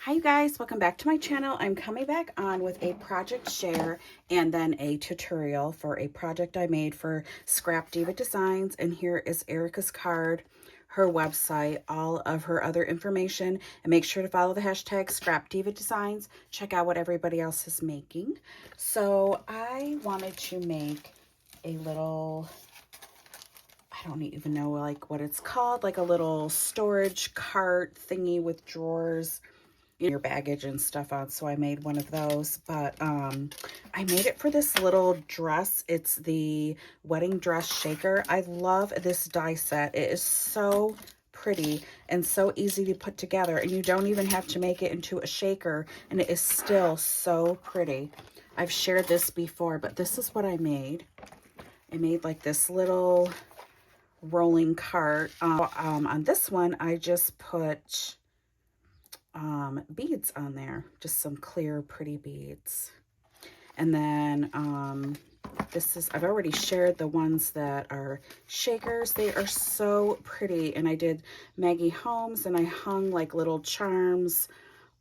Hi you guys, welcome back to my channel. I'm coming back on with a project share and then a tutorial for a project I made for Scrap Diva Designs. And here is Erica's card, her website, all of her other information. And make sure to follow the hashtag Scrap Diva Designs. Check out what everybody else is making. So I wanted to make a little, I don't even know like what it's called, like a little storage cart thingy with drawers, your baggage and stuff on. So I made one of those, but I made it for this little dress. It's the wedding dress shaker. I love this die set. It is so pretty and so easy to put together, and you don't even have to make it into a shaker, and it is still so pretty. I've shared this before, but this is what I made. I made like this little rolling cart. On this one I just put beads on there, just some clear pretty beads. And then I've already shared the ones that are shakers. They are so pretty, and I did Maggie Holmes, and I hung like little charms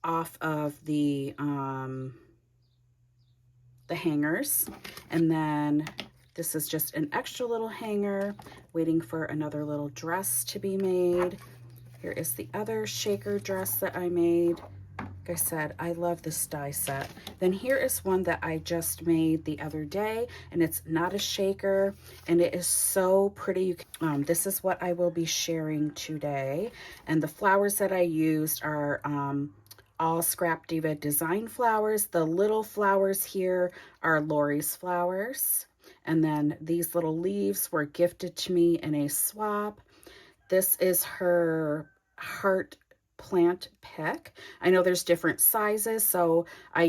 off of the hangers. And then this is just an extra little hanger waiting for another little dress to be made. Here is the other shaker dress that I made. Like I said, I love this die set. Then here is one that I just made the other day, and it's not a shaker, and it is so pretty. This is what I will be sharing today. And the flowers that I used are all Scrap Diva design flowers. The little flowers here are Lori's flowers. And then these little leaves were gifted to me in a swap. This is her heart plant pick. I know there's different sizes, so I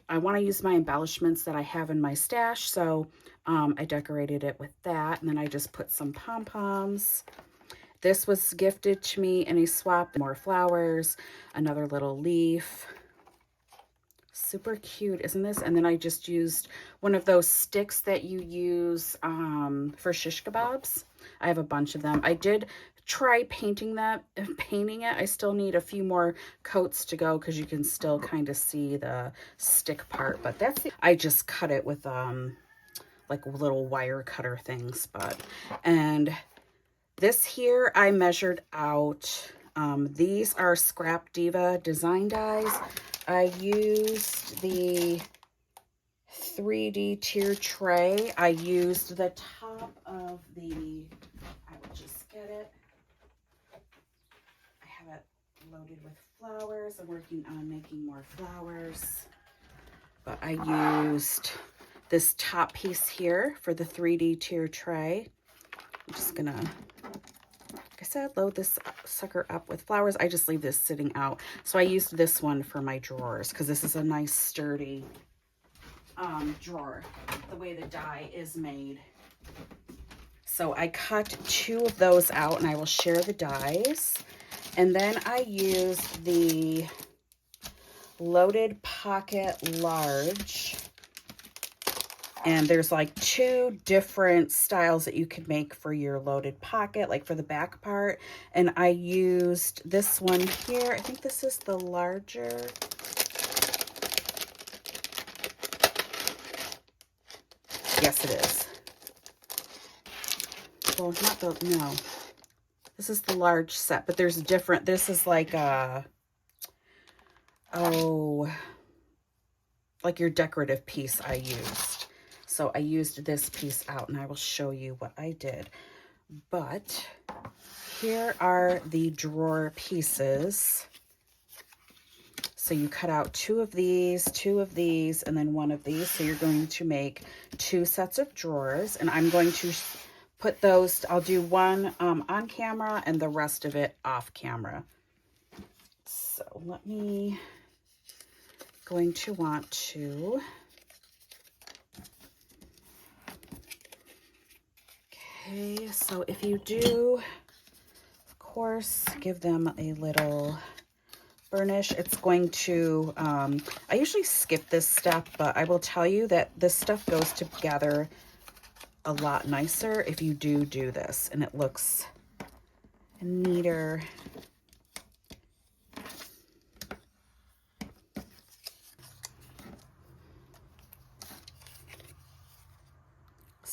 want to use my embellishments that I have in my stash, so I decorated it with that, and then I just put some pom-poms. This was gifted to me in a swap. More flowers, another little leaf. Super cute, isn't this? And then I just used one of those sticks that you use for shish kebabs. I have a bunch of them. I did try painting it. I still need a few more coats to go because you can still kind of see the stick part, but I just cut it with like little wire cutter things. And this here I measured out. These are Scrap Diva design dies. I used the 3D tier tray. I used the top of I will just get it. I have it loaded with flowers. I'm working on making more flowers. But I used this top piece here for the 3D tier tray. I'm just gonna, like I said, load this sucker up with flowers. I just leave this sitting out. So I used this one for my drawers because this is a nice sturdy drawer, the way the die is made. So I cut two of those out, and I will share the dies. And then I used the Loaded Pocket Large. And there's like two different styles that you could make for your loaded pocket, like for the back part. And I used this one here. I think this is the larger. Yes, it is. Well, no. This is the large set, but there's different. This is like like your decorative piece I used. So I used this piece out, and I will show you what I did. But here are the drawer pieces. So you cut out two of these, and then one of these. So you're going to make two sets of drawers, and I'm going to put those, I'll do one on camera and the rest of it off camera. So going to want to, okay, so if you do, of course, give them a little burnish. It's going to, I usually skip this step, but I will tell you that this stuff goes together a lot nicer if you do this, and it looks neater.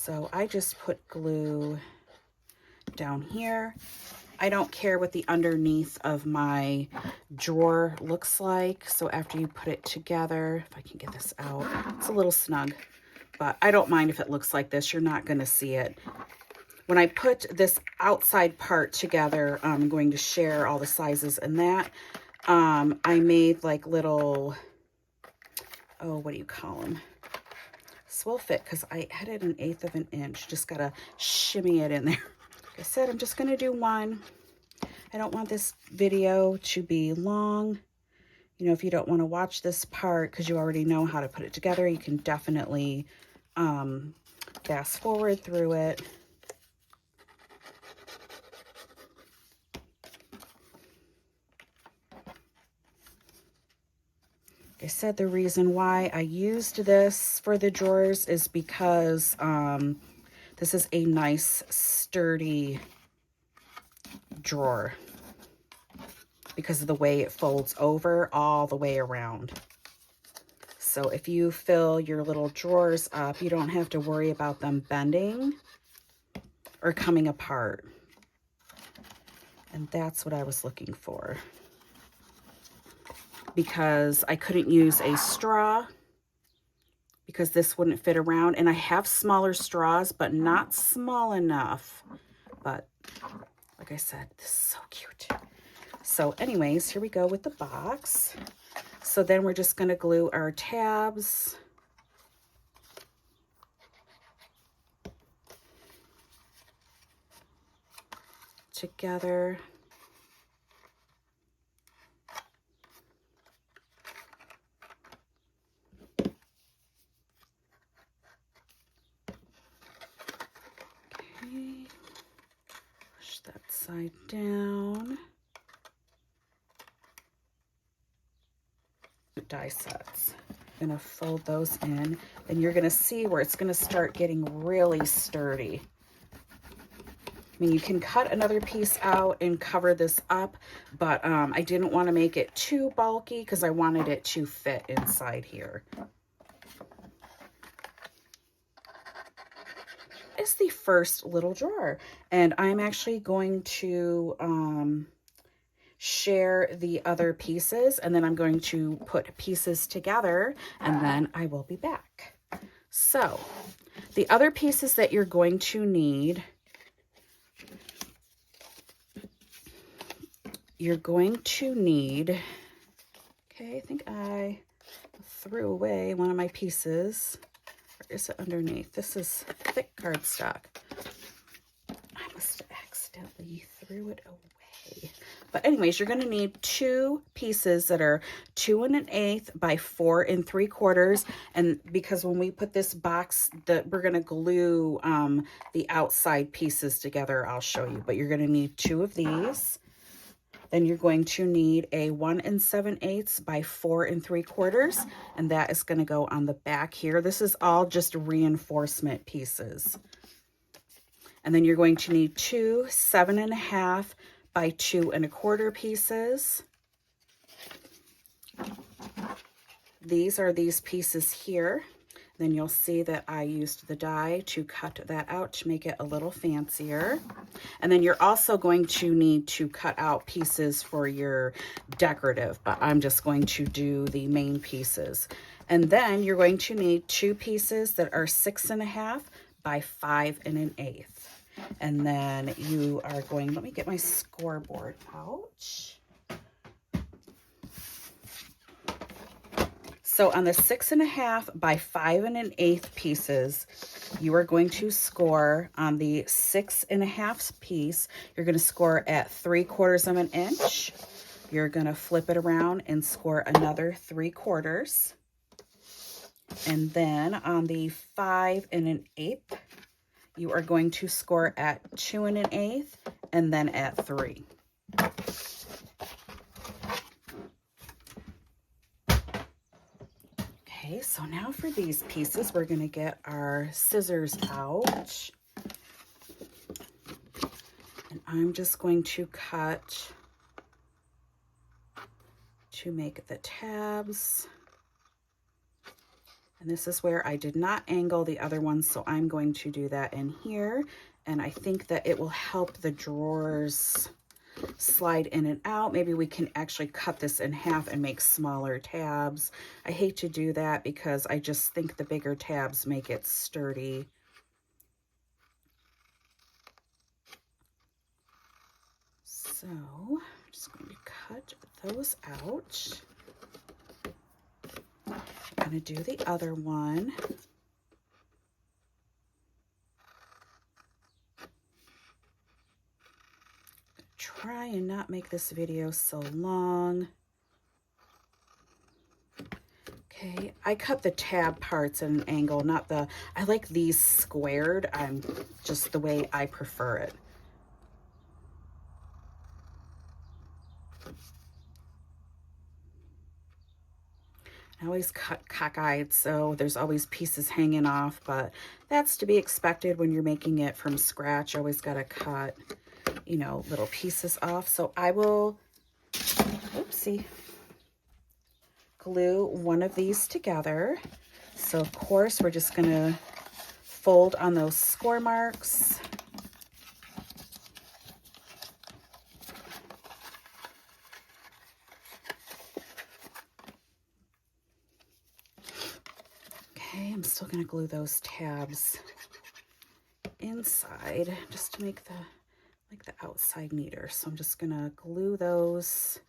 So I just put glue down here. I don't care what the underneath of my drawer looks like. So after you put it together, if I can get this out, it's a little snug, but I don't mind if it looks like this. You're not going to see it. When I put this outside part together, I'm going to share all the sizes in that. I made like little, oh, what do you call them? This will fit because I added 1/8 of an inch. Just got to shimmy it in there. Like I said, I'm just going to do one. I don't want this video to be long. You know, if you don't want to watch this part because you already know how to put it together, you can definitely fast forward through it. Like I said, the reason why I used this for the drawers is because this is a nice sturdy drawer because of the way it folds over all the way around. So if you fill your little drawers up, you don't have to worry about them bending or coming apart. And that's what I was looking for, because I couldn't use a straw because this wouldn't fit around. And I have smaller straws, but not small enough. But like I said, this is so cute. So anyways, here we go with the box. So then we're just going to glue our tabs. Together. Okay. Push that side down. Die sets. I'm going to fold those in, and you're going to see where it's going to start getting really sturdy. I mean, you can cut another piece out and cover this up, but I didn't want to make it too bulky because I wanted it to fit inside here. It's the first little drawer, and I'm actually going to share the other pieces, and then I'm going to put pieces together, and then I will be back. So the other pieces that you're going to need, okay, I think I threw away one of my pieces. Or is it underneath? This is thick cardstock. I must have accidentally threw it away. But anyways, you're going to need 2 pieces that are 2 1/8 by 4 3/4. And because when we put this box, we're going to glue the outside pieces together, I'll show you. But you're going to need 2 of these. Then you're going to need a 1 7/8 by 4 3/4, and that is going to go on the back here. This is all just reinforcement pieces. And then you're going to need 2 7 1/2 by 2 1/4 pieces. These are these pieces here. Then you'll see that I used the die to cut that out to make it a little fancier. And then you're also going to need to cut out pieces for your decorative, but I'm just going to do the main pieces. And then you're going to need 2 pieces that are 6 1/2 by 5 1/8. And then you are going, let me get my scoreboard out. So on the 6 1/2 by 5 1/8 pieces, you are going to score on the 6 1/2 piece. You're going to score at 3/4 of an inch. You're going to flip it around and score another 3/4. And then on the 5 1/8, you are going to score at 2 1/8 and then at 3. Okay, so now for these pieces, we're going to get our scissors out. And I'm just going to cut to make the tabs. And this is where I did not angle the other one, so I'm going to do that in here. And I think that it will help the drawers slide in and out. Maybe we can actually cut this in half and make smaller tabs. I hate to do that because I just think the bigger tabs make it sturdy. So I'm just going to cut those out. I'm going to do the other one. Try and not make this video so long. Okay, I cut the tab parts at an angle, not the, I like these squared. I'm just the way I prefer it. I always cut cockeyed, so there's always pieces hanging off, but that's to be expected when you're making it from scratch. You always got to cut, you know, little pieces off. So I will, oopsie, glue one of these together. So of course, we're just going to fold on those score marks. Okay, I'm still going to glue those tabs inside just to make the outside neater. So I'm just going to glue those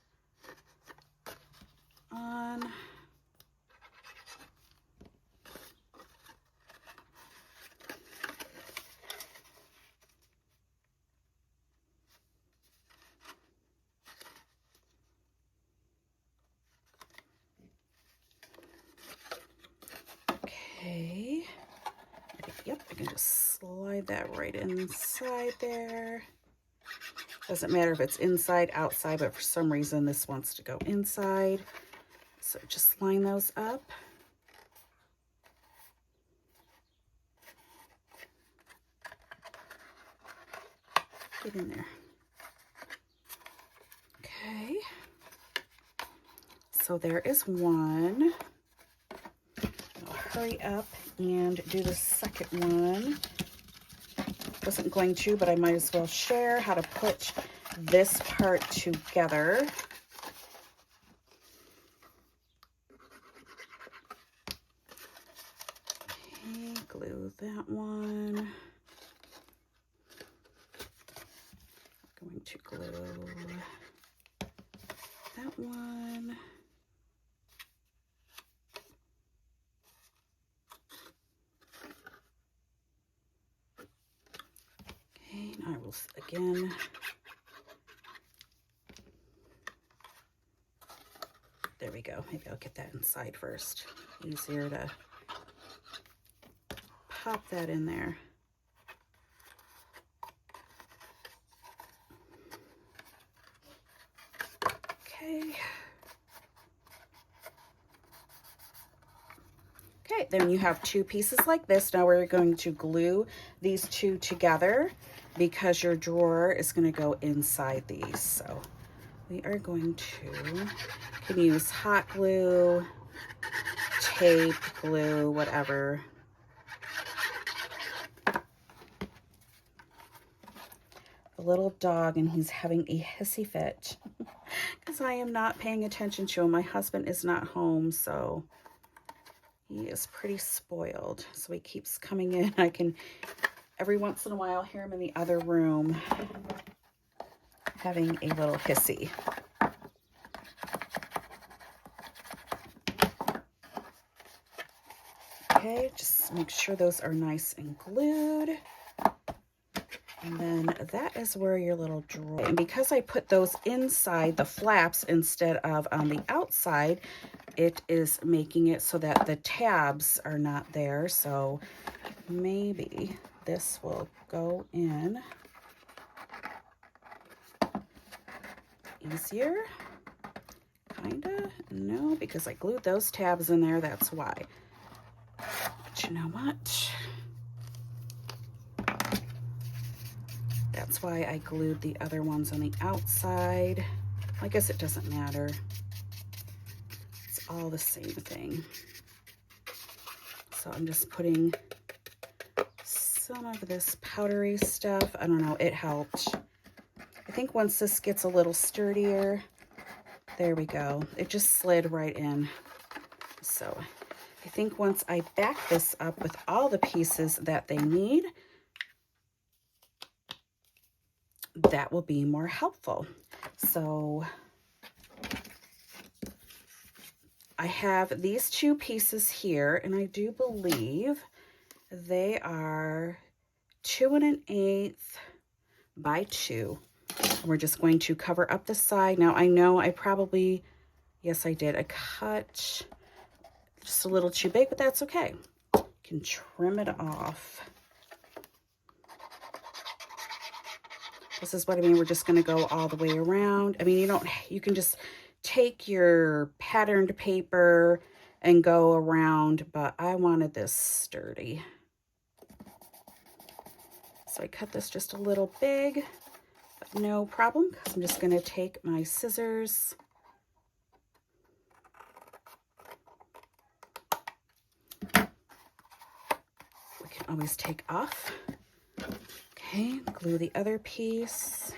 on. Okay. Yep, I can just slide that right inside there. Doesn't matter if it's inside, outside, but for some reason this wants to go inside. So just line those up. Get in there. Okay. So there is one. I'll hurry up and do the second one. Wasn't going to, but I might as well share how to put this part together. Okay, glue that one. I'm going to glue that one. Okay, now I will again there we go. Maybe I'll get that inside first. Easier to pop that in there. Okay. Okay, then you have two pieces like this. Now we're going to glue these two together because your drawer is going to go inside these. So we are going to, you can use hot glue, tape, glue, whatever. The little dog, and he's having a hissy fit because I am not paying attention to him. My husband is not home, so he is pretty spoiled. So he keeps coming in. I can every once in a while hear him in the other room having a little hissy. Okay, just make sure those are nice and glued. And then that is where your little drawer, and because I put those inside the flaps instead of on the outside, it is making it so that the tabs are not there. So maybe this will go in easier. Kinda, no, because I glued those tabs in there, that's why. But you know what? That's why I glued the other ones on the outside. I guess it doesn't matter. It's all the same thing. So I'm just putting some of this powdery stuff. I don't know, it helped. I think once this gets a little sturdier, there we go. It just slid right in. So I think once I back this up with all the pieces that they need, that will be more helpful. So I have these two pieces here, and I do believe they are 2 1/8 by 2. We're just going to cover up the side. Now I know I probably, yes I did, I cut just a little too big, but that's okay. You can trim it off. This is what I mean, we're just gonna go all the way around. I mean, you can just take your patterned paper and go around, but I wanted this sturdy. So I cut this just a little big, but no problem, because I'm just gonna take my scissors. We can always take off. Okay, glue the other piece.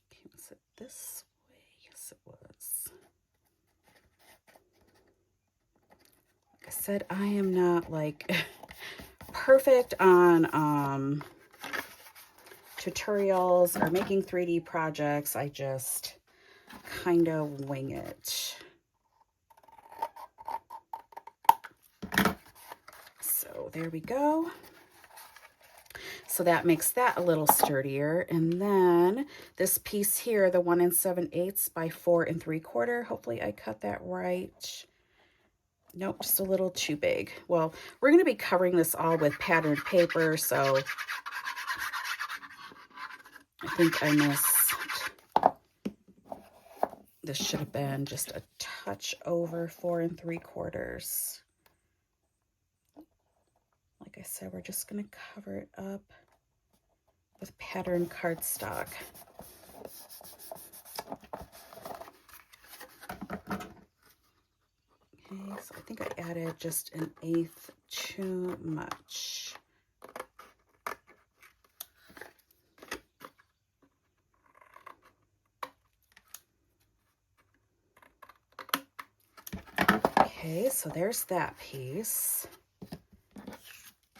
Okay, was it this way? Yes, it was. Like I said, I am not like perfect on tutorials or making 3D projects. I just kind of wing it. So there we go. So that makes that a little sturdier. And then this piece here, the 1 7/8 by 4 3/4. Hopefully I cut that right. Nope, just a little too big. Well, we're going to be covering this all with patterned paper, so I think I missed. This should have been just a touch over 4 3/4. Like I said, we're just going to cover it up with patterned cardstock. Okay, so I think I added just 1/8 too much. Okay, so there's that piece.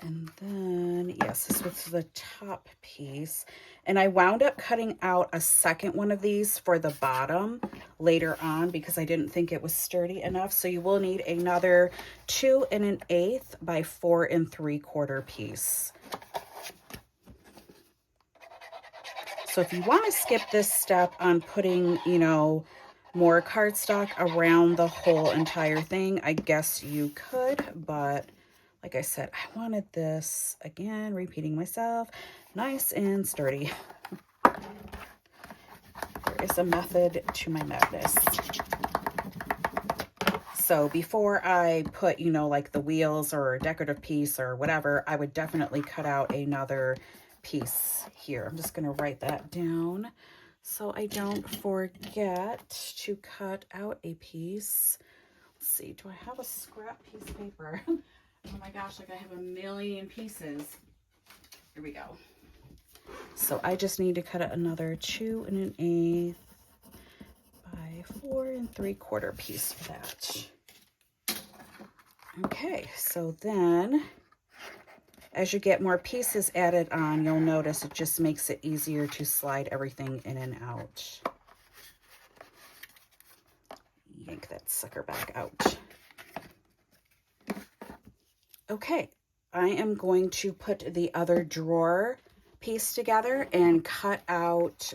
And then, yes, this was the top piece. And I wound up cutting out a second one of these for the bottom later on because I didn't think it was sturdy enough. So you will need another 2 1/8 by 4 3/4 piece. So if you want to skip this step on putting, you know, more cardstock around the whole entire thing, I guess you could, but like I said, I wanted this, again, repeating myself, nice and sturdy. There is a method to my madness. So before I put, you know, like the wheels or a decorative piece or whatever, I would definitely cut out another piece here. I'm just going to write that down so I don't forget to cut out a piece. Let's see, do I have a scrap piece of paper? Oh my gosh, like I have a million pieces. Here we go. So I just need to cut out another 2 1/8 by 4 3/4 piece for that. Okay, so then as you get more pieces added on, you'll notice it just makes it easier to slide everything in and out. Yank that sucker back out. Okay, I am going to put the other drawer piece together and cut out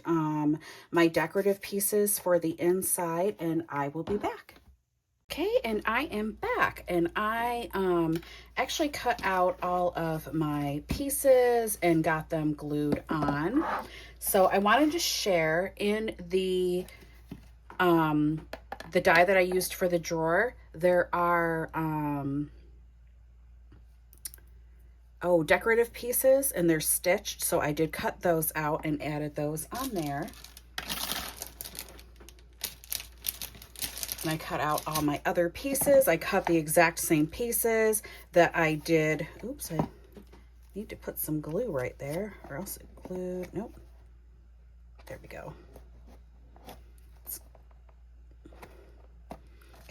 my decorative pieces for the inside, and I will be back. Okay, and I am back, and I actually cut out all of my pieces and got them glued on. So I wanted to share in the die that I used for the drawer, there are decorative pieces, and they're stitched, so I did cut those out and added those on there. And I cut out all my other pieces. I cut the exact same pieces that I did. Oops, I need to put some glue right there, or else it glued. Nope. There we go.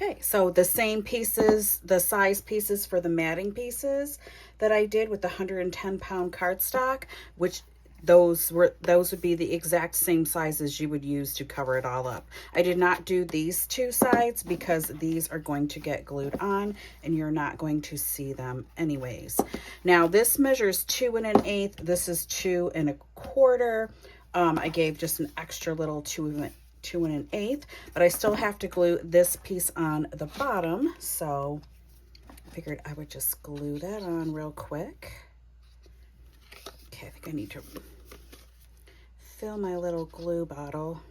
Okay, so the same pieces, the size pieces for the matting pieces that I did with the 110-pound cardstock, which those would be the exact same sizes you would use to cover it all up. I did not do these two sides because these are going to get glued on and you're not going to see them anyways. Now this measures 2 1/8. This is 2 1/4. I gave just an extra little 2 1/8, but I still have to glue this piece on the bottom, so I figured I would just glue that on real quick. Okay, I think I need to fill my little glue bottle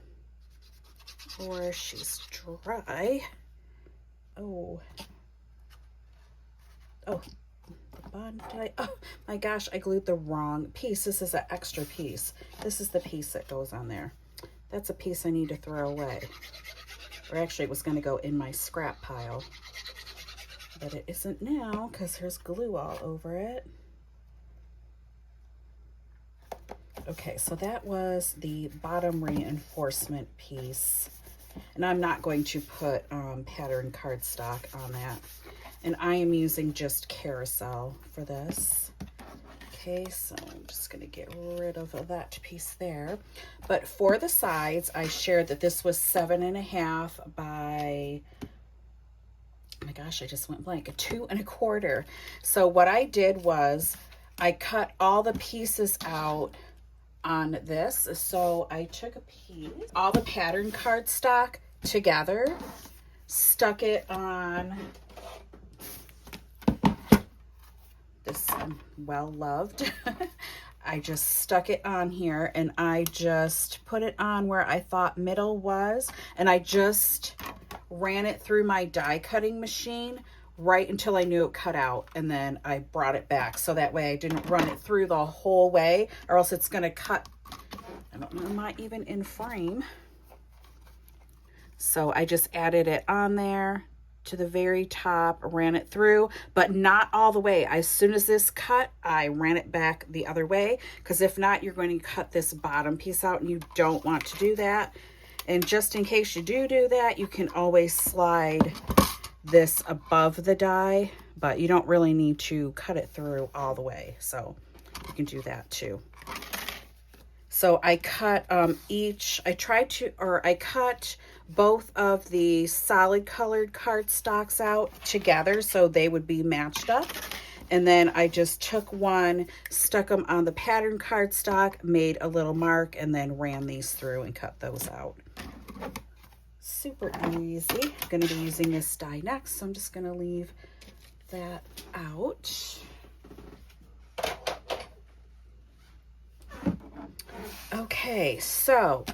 or she's dry. Oh, the bottom, oh my gosh, I glued the wrong piece. This is an extra piece. This is the piece that goes on there. That's a piece I need to throw away. Or actually it was going to go in my scrap pile, but it isn't now because there's glue all over it. Okay, so that was the bottom reinforcement piece. And I'm not going to put pattern cardstock on that. And I am using just carousel for this. Okay, so I'm just going to get rid of that piece there. But for the sides, I shared that this was 7.5 by, oh my gosh, I just went blank, a 2 1/4. So what I did was I cut all the pieces out on this. So I took a piece, all the pattern cardstock together, stuck it on this well loved. I just stuck it on here and I just put it on where I thought middle was, and I just ran it through my die cutting machine right until I knew it cut out, and then I brought it back so that way I didn't run it through the whole way, or else it's going to cut. I don't know, I'm not even in frame. So I just added it on there to the very top, ran it through, but not all the way. As soon as this cut, I ran it back the other way, because if not, you're going to cut this bottom piece out, and you don't want to do that. And just in case you do that, you can always slide this above the die, but you don't really need to cut it through all the way, so you can do that too. So I cut I cut both of the solid colored cardstocks out together so they would be matched up. And then I just took one, stuck them on the pattern cardstock, made a little mark, and then ran these through and cut those out. Super easy. I'm going to be using this die next, so I'm just going to leave that out. Okay, so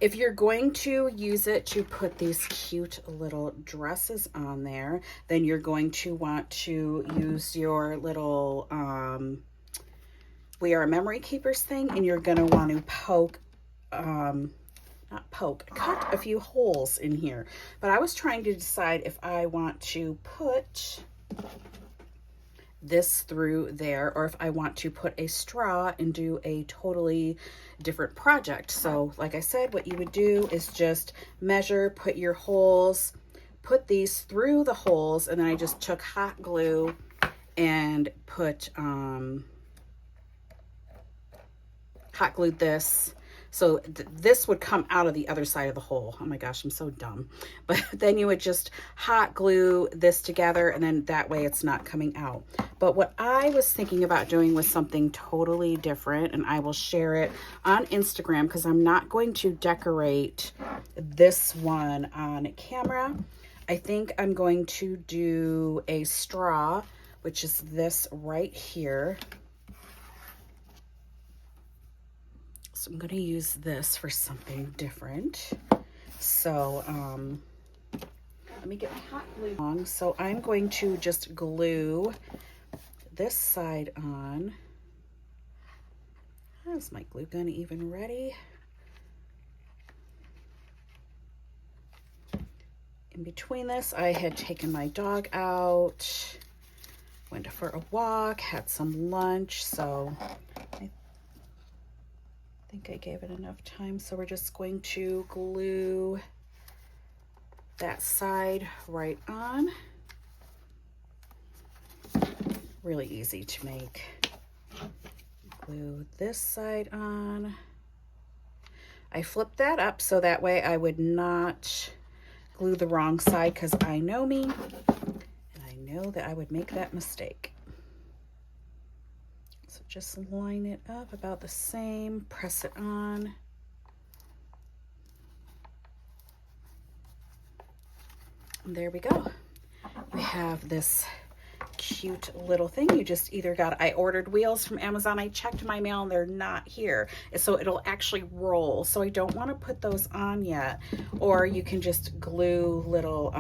if you're going to use it to put these cute little dresses on there, then you're going to want to use your little We Are Memory Keepers thing, and you're going to want to cut a few holes in here. But I was trying to decide if I want to put this through there, or if I want to put a straw and do a totally different project. So like I said, what you would do is just measure, put your holes, put these through the holes, and then I just took hot glue and put hot glued this. So this would come out of the other side of the hole. Oh my gosh, I'm so dumb. But then you would just hot glue this together, and then that way it's not coming out. But what I was thinking about doing was something totally different, and I will share it on Instagram because I'm not going to decorate this one on camera. I think I'm going to do a straw, which is this right here. So I'm going to use this for something different. So let me get my hot glue on. So I'm going to just glue this side on. Is my glue gun even ready? In between this, I had taken my dog out, went for a walk, had some lunch, so I think I gave it enough time. So we're just going to glue that side right on. Really easy to make. Glue this side on. I flipped that up so that way I would not glue the wrong side, because I know me and I know that I would make that mistake. So just line it up about the same, press it on. And there we go. We have this cute little thing. You just either got, I ordered wheels from Amazon. I checked my mail and they're not here. So it'll actually roll. So I don't want to put those on yet. Or you can just glue little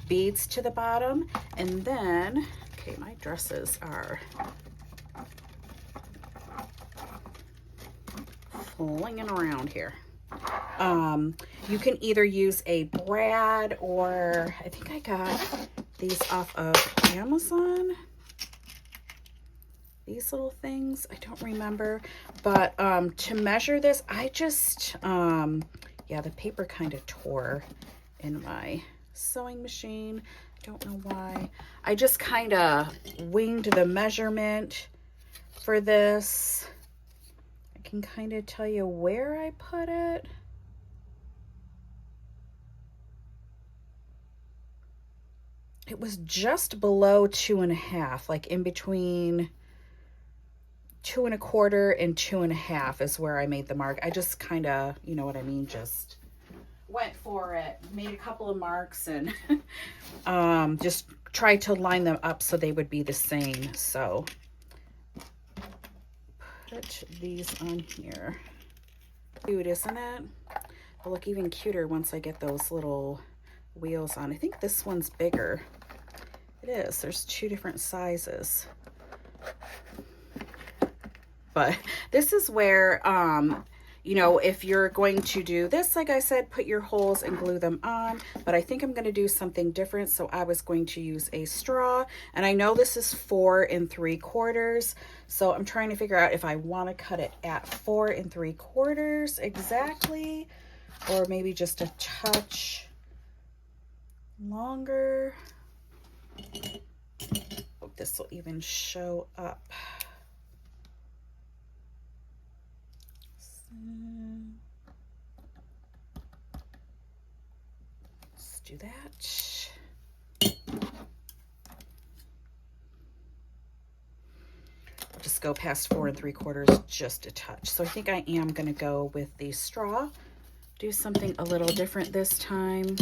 beads to the bottom. And then, okay, my dresses are flinging around here. You can either use a brad, or I think I got these off of Amazon. These little things, I don't remember. But to measure this, I just, yeah, the paper kind of tore in my sewing machine. I don't know why. I just kind of winged the measurement for this. I can kind of tell you where I put it. It was just below 2.5, like in between 2 1/4 and 2.5 is where I made the mark. I just kind of, you know what I mean, just went for it, made a couple of marks, and just tried to line them up so they would be the same. So put these on here. Cute, isn't it? It'll look even cuter once I get those little wheels on. I think this one's bigger. It is. There's 2 different sizes. But this is where, you know, if you're going to do this, like I said, put your holes and glue them on. But I think I'm going to do something different. So I was going to use a straw. And I know this is 4 3/4. So I'm trying to figure out if I want to cut it at 4 3/4 exactly, or maybe just a touch longer. Hope this will even show up. So, let's do that. I'll just go past 4 3/4 just a touch. So I think I am going to go with the straw. Do something a little different this time.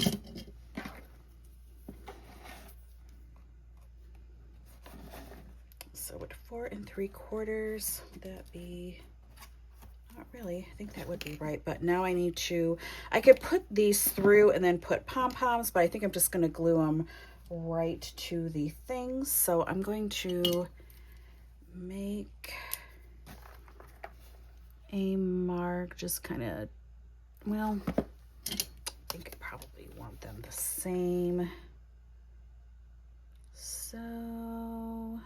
So would 4 3/4, would that be, not really, I think that would be right. But now I need to, I could put these through and then put pom-poms, but I think I'm just going to glue them right to the things. So I'm going to make a mark, just kind of, well, I think I probably want them the same. So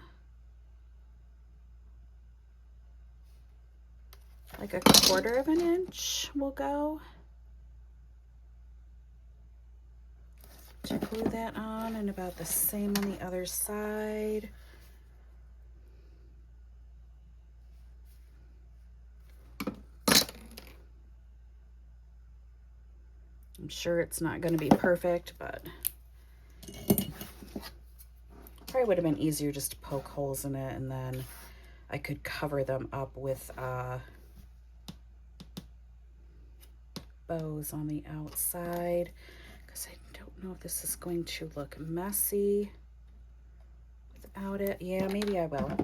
like a 1/4 of an inch will go to glue that on, and about the same on the other side. I'm sure it's not going to be perfect, but probably would have been easier just to poke holes in it, and then I could cover them up with bows on the outside, because I don't know if this is going to look messy without it. Yeah, maybe I will.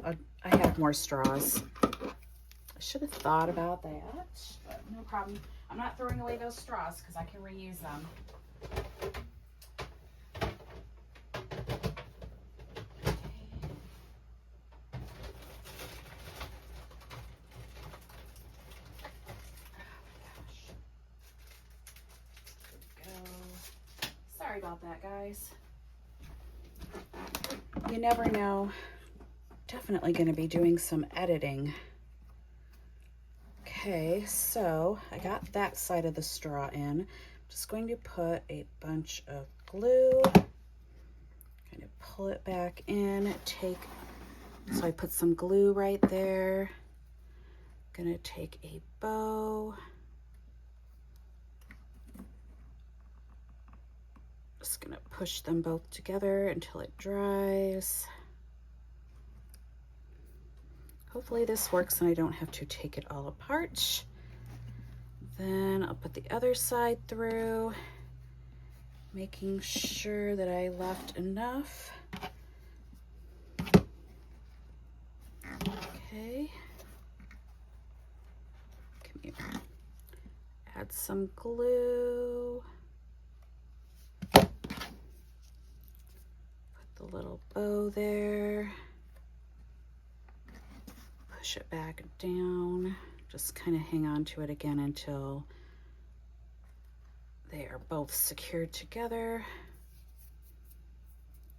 I have more straws. I should have thought about that, but no problem. I'm not throwing away those straws because I can reuse them. Sorry about that, guys. You never know. Definitely going to be doing some editing. Okay, so I got that side of the straw in. I'm just going to put a bunch of glue, kind of pull it back in, so I put some glue right there. Gonna take a bow. Just gonna push them both together until it dries. Hopefully this works and I don't have to take it all apart. Then I'll put the other side through, making sure that I left enough. Okay. Come here. Add some glue. Put the little bow there. Push it back down. Just kind of hang on to it again until they are both secured together.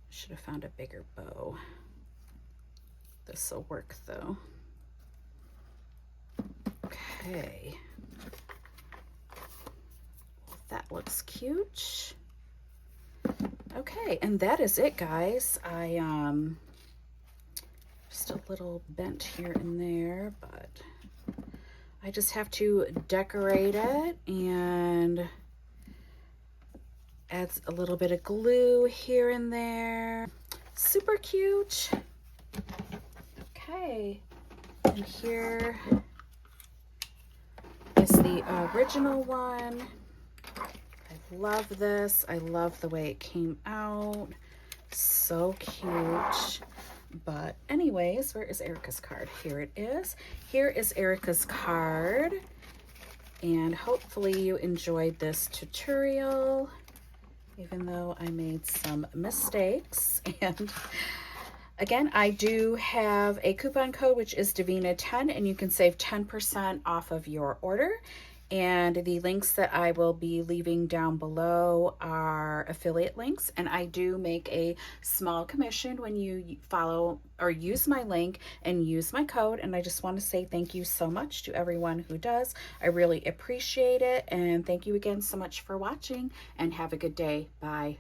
Should have found a bigger bow. This will work though. Okay. That looks cute. Okay, and that is it, guys. Just a little bent here and there, but I just have to decorate it and add a little bit of glue here and there. Super cute. Okay, and here is the original one. I love this. I love the way it came out. So cute. But anyways, where is Erica's card? Here it is. Here is Erica's card. And hopefully you enjoyed this tutorial, even though I made some mistakes. And again, I do have a coupon code, which is Davina10, and you can save 10% off of your order. And the links that I will be leaving down below are affiliate links. And I do make a small commission when you follow or use my link and use my code. And I just want to say thank you so much to everyone who does. I really appreciate it. And thank you again so much for watching, and have a good day. Bye.